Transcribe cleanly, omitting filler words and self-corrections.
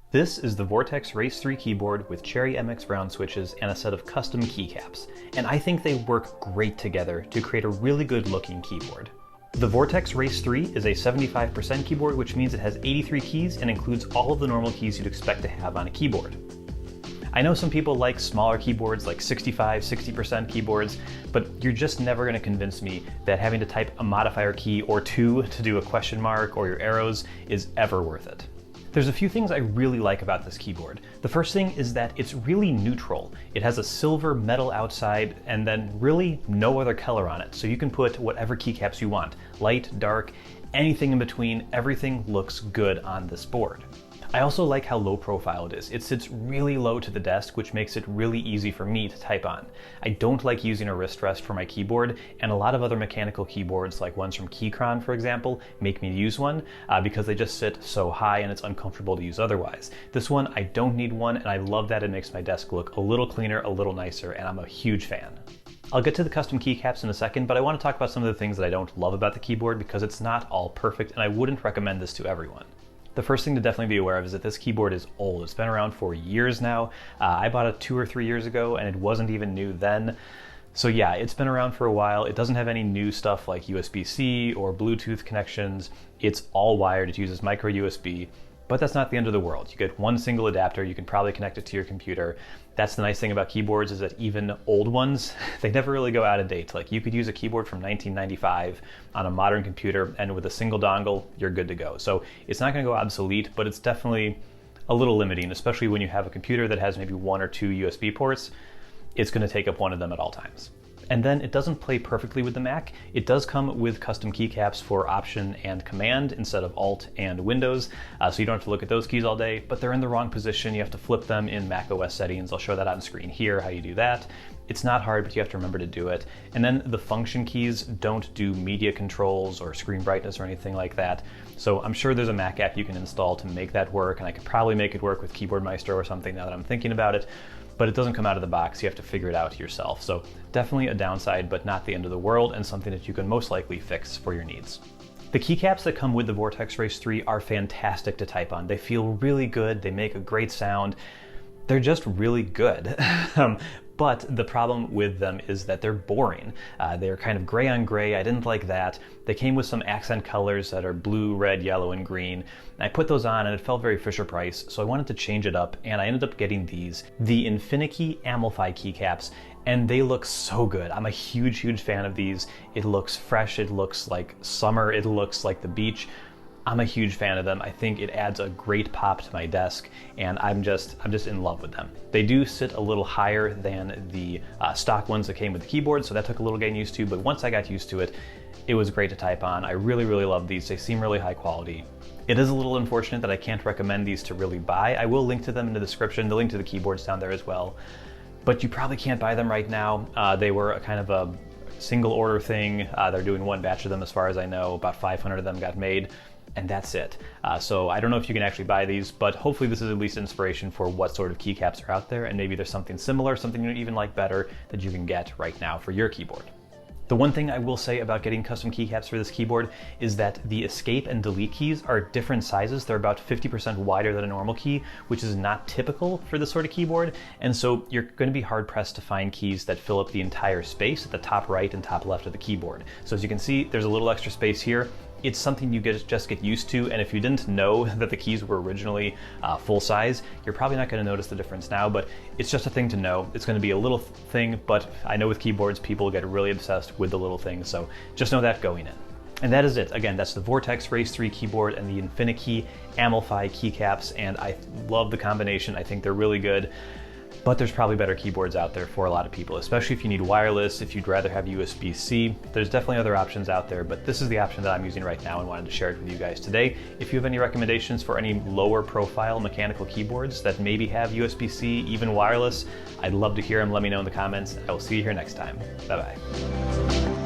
This is the Vortex Race 3 keyboard with Cherry MX round switches and a set of custom keycaps, and I think they work great together to create a really good looking keyboard. The Vortex Race 3 is a 75% keyboard, which means it has 83 keys and includes all of the normal keys you'd expect to have on a keyboard. I know some people like smaller keyboards like 60% keyboards, but you're just never going to convince me that having to type a modifier key or two to do a question mark or your arrows is ever worth it. There's a few things I really like about this keyboard. The first thing is that it's really neutral. It has a silver metal outside and then really no other color on it, so you can put whatever keycaps you want. Light, dark, anything in between, everything looks good on this board. I also like how low profile it is. It sits really low to the desk, which makes it really easy for me to type on. I don't like using a wrist rest for my keyboard, and a lot of other mechanical keyboards, like ones from Keychron, for example, make me use one because they just sit so high and it's uncomfortable to use otherwise. This one, I don't need one, and I love that it makes my desk look a little cleaner, a little nicer, and I'm a huge fan. I'll get to the custom keycaps in a second, but I want to talk about some of the things that I don't love about the keyboard because it's not all perfect, and I wouldn't recommend this to everyone. The first thing to definitely be aware of is that this keyboard is old. It's been around for years now. I bought it 2 or 3 years ago and it wasn't even new then. So yeah, it's been around for a while. It doesn't have any new stuff like USB-C or Bluetooth connections. It's all wired. It uses micro USB. But that's not the end of the world. You get one single adapter, you can probably connect it to your computer. That's the nice thing about keyboards, is that even old ones, they never really go out of date. Like, you could use a keyboard from 1995 on a modern computer, and with a single dongle, you're good to go. So it's not gonna go obsolete, but it's definitely a little limiting, especially when you have a computer that has maybe 1 or 2 USB ports. It's gonna take up one of them at all times. And then it doesn't play perfectly with the Mac. It does come with custom keycaps for Option and Command instead of Alt and Windows, so you don't have to look at those keys all day, but they're in the wrong position. You have to flip them in Mac OS settings. I'll show that on screen here, how you do that. It's not hard, but you have to remember to do it. And then the function keys don't do media controls or screen brightness or anything like that. So I'm sure there's a Mac app you can install to make that work, and I could probably make it work with Keyboard Maestro or something now that I'm thinking about it. But it doesn't come out of the box. You have to figure it out yourself. So definitely a downside, but not the end of the world, and something that you can most likely fix for your needs. The keycaps that come with the Vortex Race 3 are fantastic to type on. They feel really good. They make a great sound. They're just really good. But the problem with them is that they're boring. They're kind of gray on gray. I didn't like that. They came with some accent colors that are blue, red, yellow, and green. I put those on and it felt very Fisher-Price, so I wanted to change it up, and I ended up getting these, the Infinikey Amalfi keycaps, and they look so good. I'm a huge, huge fan of these. It looks fresh, it looks like summer, it looks like the beach. I'm a huge fan of them. I think it adds a great pop to my desk, and I'm just in love with them. They do sit a little higher than the stock ones that came with the keyboard, so that took a little getting used to, but once I got used to it, it was great to type on. I really, really love these. They seem really high quality. It is a little unfortunate that I can't recommend these to really buy. I will link to them in the description, the link to the keyboards down there as well, but you probably can't buy them right now. They were a kind of a single order thing. They're doing one batch of them as far as I know. About 500 of them got made, and that's it. So I don't know if you can actually buy these, but hopefully this is at least inspiration for what sort of keycaps are out there, and maybe there's something similar, something you even like better, that you can get right now for your keyboard. The one thing I will say about getting custom keycaps for this keyboard is that the escape and delete keys are different sizes. They're about 50% wider than a normal key, which is not typical for this sort of keyboard. And so you're going to be hard pressed to find keys that fill up the entire space at the top right and top left of the keyboard. So as you can see, there's a little extra space here. It's something you just get used to, and if you didn't know that the keys were originally full size, you're probably not going to notice the difference now, but it's just a thing to know. It's going to be a little thing, but I know with keyboards, people get really obsessed with the little things, so just know that going in. And that is it. Again, that's the Vortex Race 3 keyboard and the Infinikey Amalfi keycaps, and I love the combination. I think they're really good. But there's probably better keyboards out there for a lot of people, especially if you need wireless, if you'd rather have USB-C. There's definitely other options out there, but this is the option that I'm using right now and wanted to share it with you guys today. If you have any recommendations for any lower profile mechanical keyboards that maybe have USB-C, even wireless, I'd love to hear them. Let me know in the comments. I will see you here next time. Bye-bye.